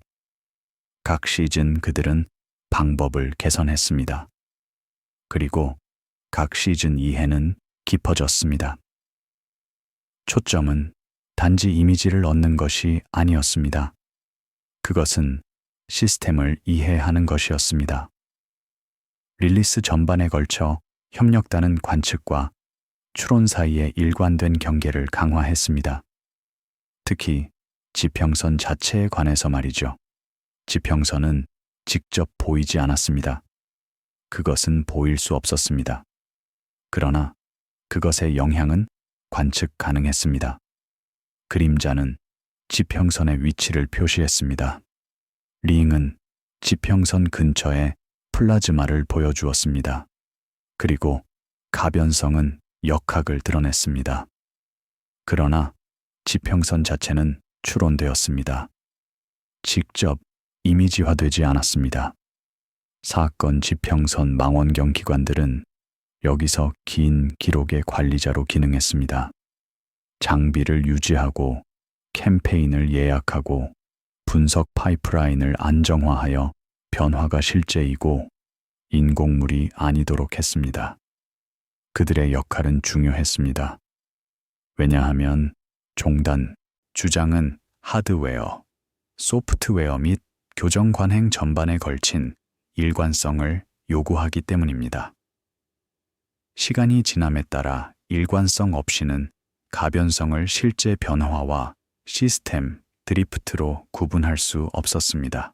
각 시즌 그들은 방법을 개선했습니다. 그리고 각 시즌 이해는 깊어졌습니다. 초점은 단지 이미지를 얻는 것이 아니었습니다. 그것은 시스템을 이해하는 것이었습니다. 릴리스 전반에 걸쳐 협력단은 관측과 추론 사이의 일관된 경계를 강화했습니다. 특히 지평선 자체에 관해서 말이죠. 지평선은 직접 보이지 않았습니다. 그것은 보일 수 없었습니다. 그러나 그것의 영향은 관측 가능했습니다. 그림자는 지평선의 위치를 표시했습니다. 링은 지평선 근처에 플라즈마를 보여주었습니다. 그리고 가변성은 역학을 드러냈습니다. 그러나 지평선 자체는 추론되었습니다. 직접 이미지화되지 않았습니다. 사건 지평선 망원경 기관들은 여기서 긴 기록의 관리자로 기능했습니다. 장비를 유지하고 캠페인을 예약하고 분석 파이프라인을 안정화하여 변화가 실제이고 인공물이 아니도록 했습니다. 그들의 역할은 중요했습니다. 왜냐하면 종단, 주장은 하드웨어, 소프트웨어 및 교정 관행 전반에 걸친 일관성을 요구하기 때문입니다. 시간이 지남에 따라 일관성 없이는 가변성을 실제 변화와 시스템 드리프트로 구분할 수 없었습니다.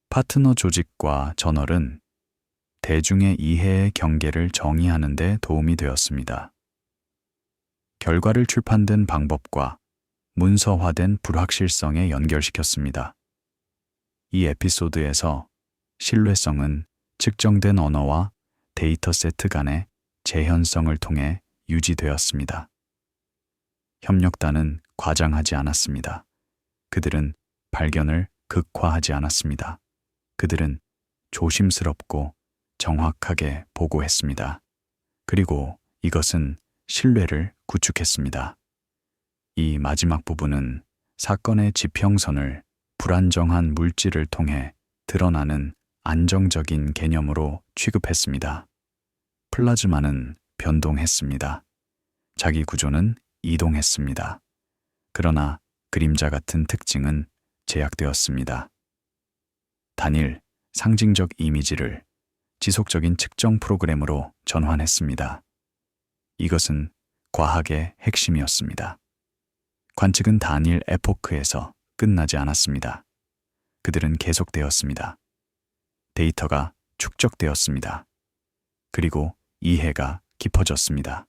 파트너 조직과 저널은 대중의 이해의 경계를 정의하는 데 도움이 되었습니다. 결과를 출판된 방법과 문서화된 불확실성에 연결시켰습니다. 이 에피소드에서 신뢰성은 측정된 언어와 데이터 세트 간의 재현성을 통해 유지되었습니다. 협력단은 과장하지 않았습니다. 그들은 발견을 극화하지 않았습니다. 그들은 조심스럽고 정확하게 보고했습니다. 그리고 이것은 신뢰를 구축했습니다. 이 마지막 부분은 사건의 지평선을 불안정한 물질을 통해 드러나는 안정적인 개념으로 취급했습니다. 플라즈마는 변동했습니다. 자기 구조는 이동했습니다. 그러나 그림자 같은 특징은 제약되었습니다. 단일, 상징적 이미지를 지속적인 측정 프로그램으로 전환했습니다. 이것은 과학의 핵심이었습니다. 관측은 단일 에포크에서 끝나지 않았습니다. 그들은 계속되었습니다. 데이터가 축적되었습니다. 그리고 이해가 깊어졌습니다.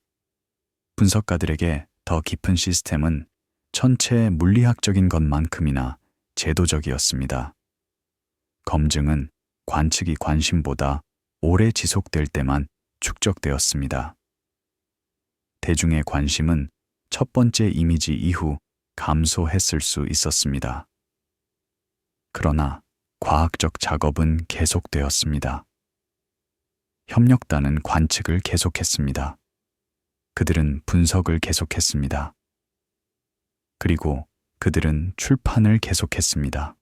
분석가들에게 더 깊은 시스템은 천체 물리학적인 것만큼이나 제도적이었습니다. 검증은 관측이 관심보다 오래 지속될 때만 축적되었습니다. 대중의 관심은 첫 번째 이미지 이후 감소했을 수 있었습니다. 그러나 과학적 작업은 계속되었습니다. 협력단은 관측을 계속했습니다. 그들은 분석을 계속했습니다. 그리고 그들은 출판을 계속했습니다.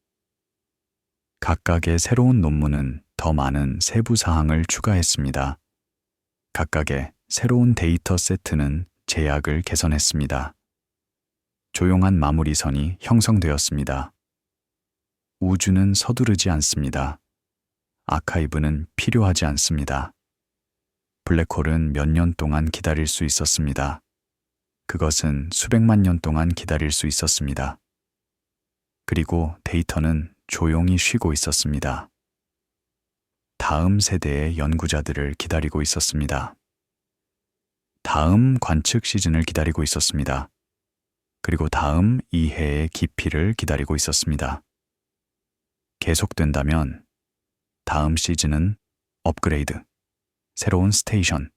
각각의 새로운 논문은 더 많은 세부 사항을 추가했습니다. 각각의 새로운 데이터 세트는 제약을 개선했습니다. 조용한 마무리선이 형성되었습니다. 우주는 서두르지 않습니다. 아카이브는 필요하지 않습니다. 블랙홀은 몇 년 동안 기다릴 수 있었습니다. 그것은 수백만 년 동안 기다릴 수 있었습니다. 그리고 데이터는 조용히 쉬고 있었습니다. 다음 세대의 연구자들을 기다리고 있었습니다. 다음 관측 시즌을 기다리고 있었습니다. 그리고 다음 이해의 깊이를 기다리고 있었습니다. 계속된다면 다음 시즌은 업그레이드, 새로운 스테이션,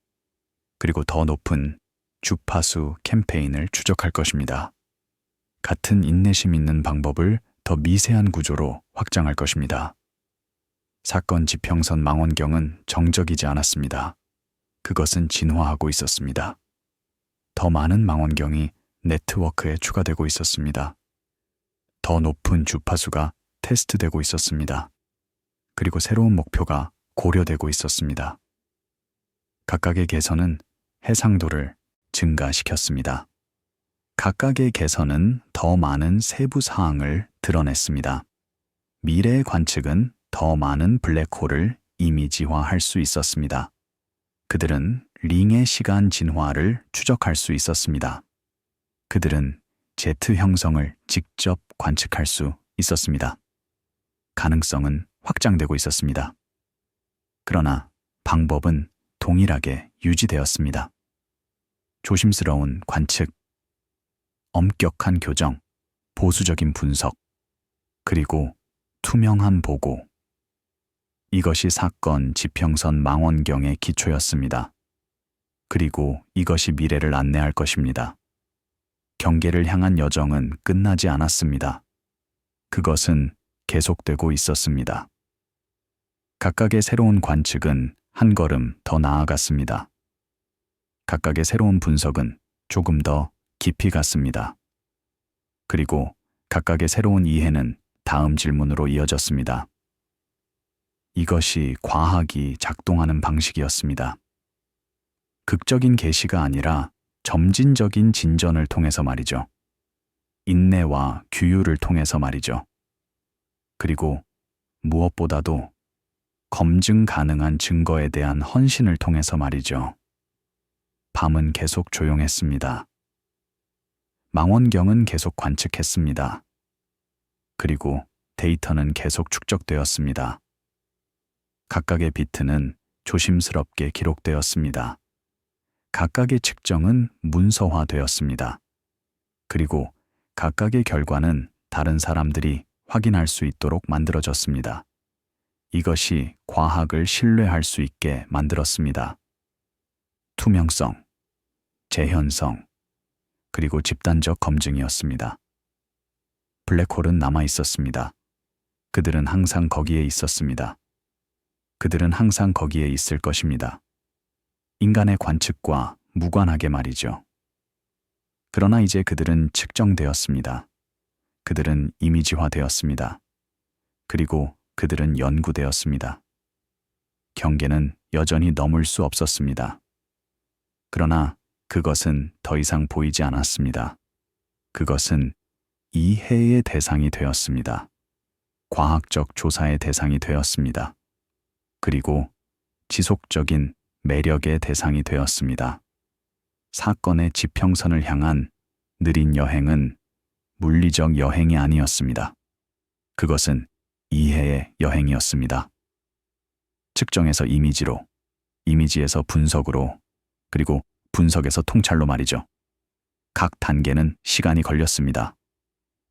그리고 더 높은 주파수 캠페인을 추적할 것입니다. 같은 인내심 있는 방법을 더 미세한 구조로 확장할 것입니다. 사건 지평선 망원경은 정적이지 않았습니다. 그것은 진화하고 있었습니다. 더 많은 망원경이 네트워크에 추가되고 있었습니다. 더 높은 주파수가 테스트되고 있었습니다. 그리고 새로운 목표가 고려되고 있었습니다. 각각의 개선은 해상도를 증가시켰습니다. 각각의 개선은 더 많은 세부 사항을 드러냈습니다. 미래의 관측은 더 많은 블랙홀을 이미지화할 수 있었습니다. 그들은 링의 시간 진화를 추적할 수 있었습니다. 그들은 제트 형성을 직접 관측할 수 있었습니다. 가능성은 확장되고 있었습니다. 그러나 방법은 동일하게 유지되었습니다. 조심스러운 관측, 엄격한 교정, 보수적인 분석, 그리고 투명한 보고. 이것이 사건 지평선 망원경의 기초였습니다. 그리고 이것이 미래를 안내할 것입니다. 경계를 향한 여정은 끝나지 않았습니다. 그것은 계속되고 있었습니다. 각각의 새로운 관측은 한 걸음 더 나아갔습니다. 각각의 새로운 분석은 조금 더 깊이 갔습니다. 그리고 각각의 새로운 이해는 다음 질문으로 이어졌습니다. 이것이 과학이 작동하는 방식이었습니다. 극적인 계시가 아니라 점진적인 진전을 통해서 말이죠. 인내와 규율을 통해서 말이죠. 그리고 무엇보다도 검증 가능한 증거에 대한 헌신을 통해서 말이죠. 밤은 계속 조용했습니다. 망원경은 계속 관측했습니다. 그리고 데이터는 계속 축적되었습니다. 각각의 비트는 조심스럽게 기록되었습니다. 각각의 측정은 문서화되었습니다. 그리고 각각의 결과는 다른 사람들이 확인할 수 있도록 만들어졌습니다. 이것이 과학을 신뢰할 수 있게 만들었습니다. 투명성, 재현성, 그리고 집단적 검증이었습니다. 블랙홀은 남아 있었습니다. 그들은 항상 거기에 있었습니다. 그들은 항상 거기에 있을 것입니다. 인간의 관측과 무관하게 말이죠. 그러나 이제 그들은 측정되었습니다. 그들은 이미지화되었습니다. 그리고 그들은 연구되었습니다. 경계는 여전히 넘을 수 없었습니다. 그러나 그것은 더 이상 보이지 않았습니다. 그것은 이해의 대상이 되었습니다. 과학적 조사의 대상이 되었습니다. 그리고 지속적인 매력의 대상이 되었습니다. 사건의 지평선을 향한 느린 여행은 물리적 여행이 아니었습니다. 그것은 이해의 여행이었습니다. 측정에서 이미지로, 이미지에서 분석으로, 그리고 분석에서 통찰로 말이죠. 각 단계는 시간이 걸렸습니다.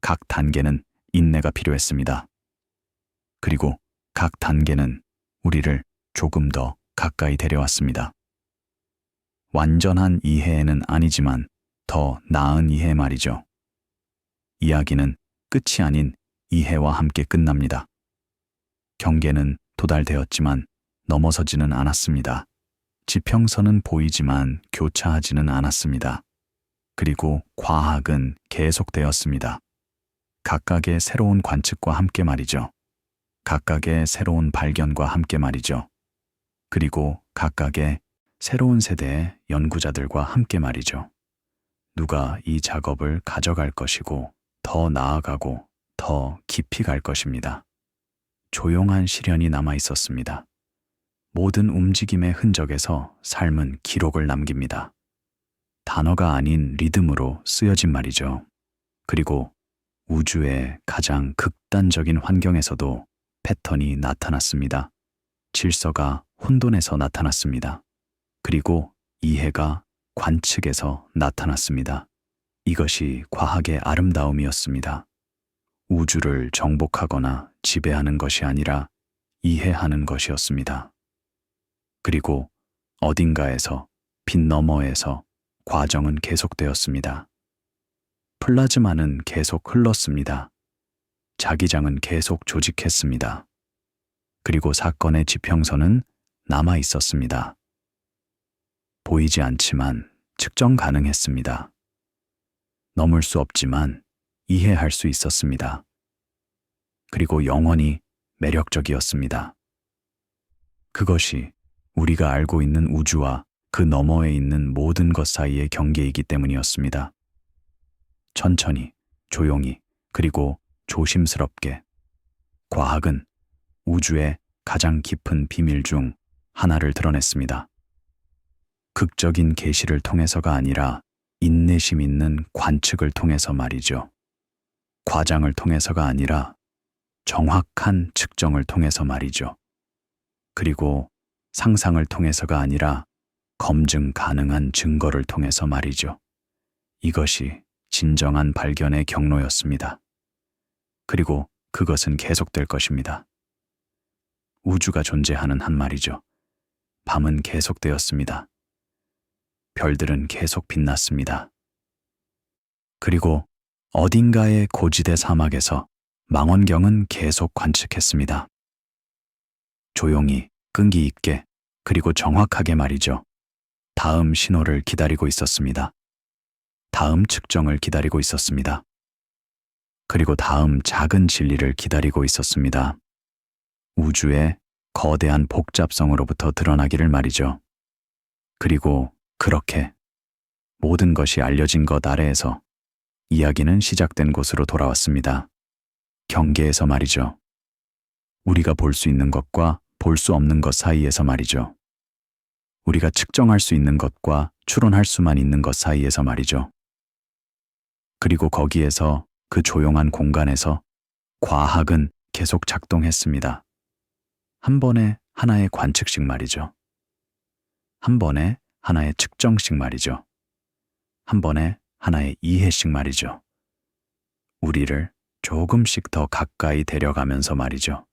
각 단계는 인내가 필요했습니다. 그리고 각 단계는 우리를 조금 더 가까이 데려왔습니다. 완전한 이해는 아니지만 더 나은 이해 말이죠. 이야기는 끝이 아닌 이해와 함께 끝납니다. 경계는 도달되었지만 넘어서지는 않았습니다. 지평선은 보이지만 교차하지는 않았습니다. 그리고 과학은 계속되었습니다. 각각의 새로운 관측과 함께 말이죠. 각각의 새로운 발견과 함께 말이죠. 그리고 각각의 새로운 세대의 연구자들과 함께 말이죠. 누가 이 작업을 가져갈 것이고 더 나아가고 더 깊이 갈 것입니다. 조용한 시련이 남아 있었습니다. 모든 움직임의 흔적에서 삶은 기록을 남깁니다. 단어가 아닌 리듬으로 쓰여진 말이죠. 그리고 우주의 가장 극단적인 환경에서도 패턴이 나타났습니다. 질서가 혼돈에서 나타났습니다. 그리고 이해가 관측에서 나타났습니다. 이것이 과학의 아름다움이었습니다. 우주를 정복하거나 지배하는 것이 아니라 이해하는 것이었습니다. 그리고 어딘가에서 빛 너머에서 과정은 계속되었습니다. 플라즈마는 계속 흘렀습니다. 자기장은 계속 조직했습니다. 그리고 사건의 지평선은 남아 있었습니다. 보이지 않지만 측정 가능했습니다. 넘을 수 없지만 이해할 수 있었습니다. 그리고 영원히 매력적이었습니다. 그것이 우리가 알고 있는 우주와 그 너머에 있는 모든 것 사이의 경계이기 때문이었습니다. 천천히, 조용히, 그리고 조심스럽게 과학은 우주의 가장 깊은 비밀 중 하나를 드러냈습니다. 극적인 계시를 통해서가 아니라 인내심 있는 관측을 통해서 말이죠. 과장을 통해서가 아니라 정확한 측정을 통해서 말이죠. 그리고 상상을 통해서가 아니라 검증 가능한 증거를 통해서 말이죠. 이것이 진정한 발견의 경로였습니다. 그리고 그것은 계속될 것입니다. 우주가 존재하는 한 말이죠. 밤은 계속되었습니다. 별들은 계속 빛났습니다. 그리고 어딘가의 고지대 사막에서 망원경은 계속 관측했습니다. 조용히, 끈기 있게, 그리고 정확하게 말이죠. 다음 신호를 기다리고 있었습니다. 다음 측정을 기다리고 있었습니다. 그리고 다음 작은 진리를 기다리고 있었습니다. 우주의 거대한 복잡성으로부터 드러나기를 말이죠. 그리고 그렇게 모든 것이 알려진 것 아래에서 이야기는 시작된 곳으로 돌아왔습니다. 경계에서 말이죠. 우리가 볼 수 있는 것과 볼 수 없는 것 사이에서 말이죠. 우리가 측정할 수 있는 것과 추론할 수만 있는 것 사이에서 말이죠. 그리고 거기에서 그 조용한 공간에서 과학은 계속 작동했습니다. 한 번에 하나의 관측식 말이죠. 한 번에 하나의 측정식 말이죠. 한 번에 하나의 이해식 말이죠. 우리를 조금씩 더 가까이 데려가면서 말이죠.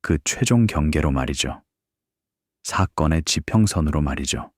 그 최종 경계로 말이죠. 사건의 지평선으로 말이죠.